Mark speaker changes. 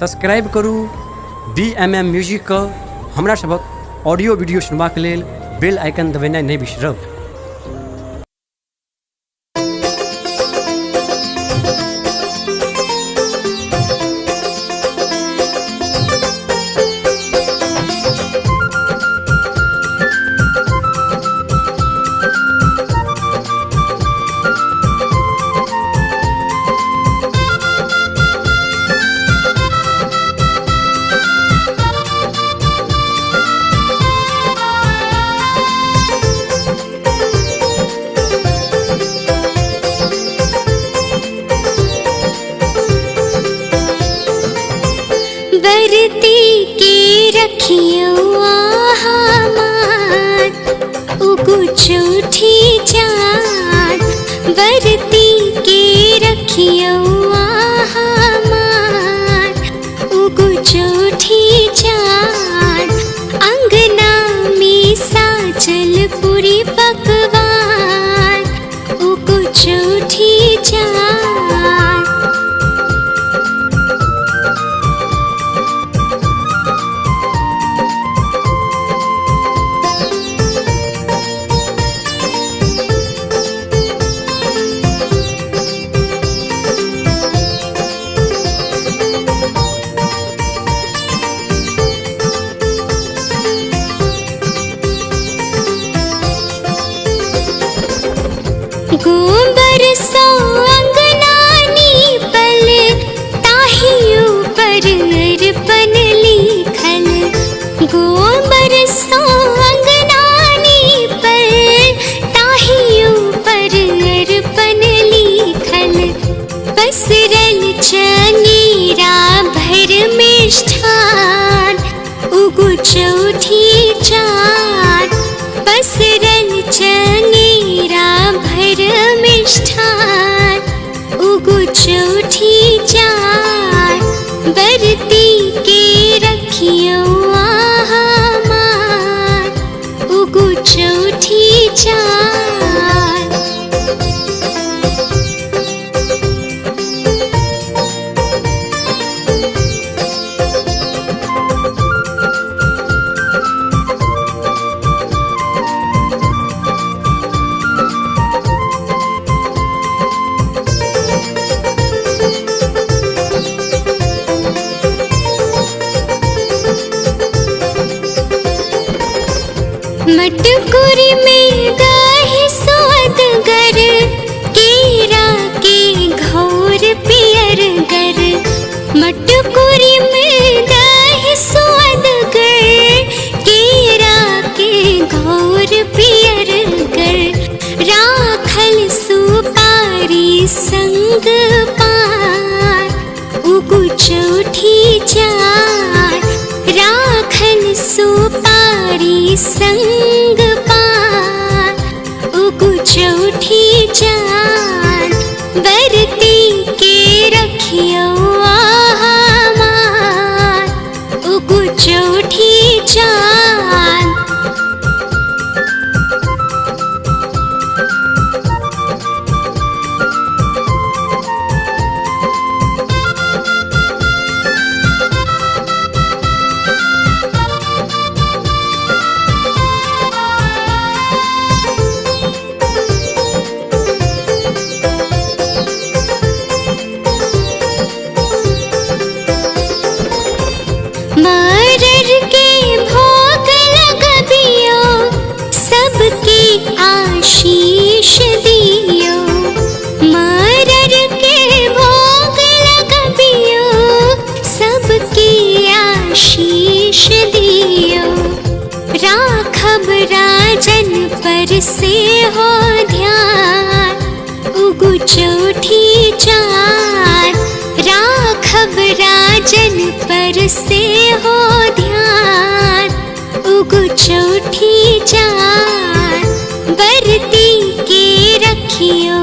Speaker 1: Subscribe करू BMM music का हमरा सबक ऑडियो वीडियो सुनबाक लेल बेल आइकन दबेनाइ नहीं बिसरब।
Speaker 2: बरती के रखियो हमार उगु चौठी चाँद, बरती के रखियो हमार उगु चौठी चाँद, अंगना में साजल पूरी पकवान उगु चौठी चाँद। गोबर सो अंगनानी पल ताहियो पर अर्पण लिखल, गोबर सो अंगनानी पल ताहियो पर अर्पण लिखल, पसरल चंगेरा भर मिष्ठान उगु चौठी चाँद, पसरल चंगेरा भर मिष्ठान उगु चौठी चाँद, बरती के रखियो हमार उगु चौठी चाँद। मटकुरी में गाहि सोअदगर, केरा के घोर पियर गर, मटकुरी में गाहि सोअदगर, केरा के घोर पियर गर, राखल सुपारी संग पान उगु चौठी चाँद, राखल सुपारी संग पान उगु चौठी चाँद, बरती के रखियो हमार उगु चौठी चाँद। मरर के भोग लगबियो सबके आशीष दियो, मरर के भोग लगबियो सबके आशीष दियो, राखब राजन पर से हो ध्यान उगु चौठी चाँद, राखब राजन पर से हो ध्यान उगु चौठी चाँद, बरती के रखियो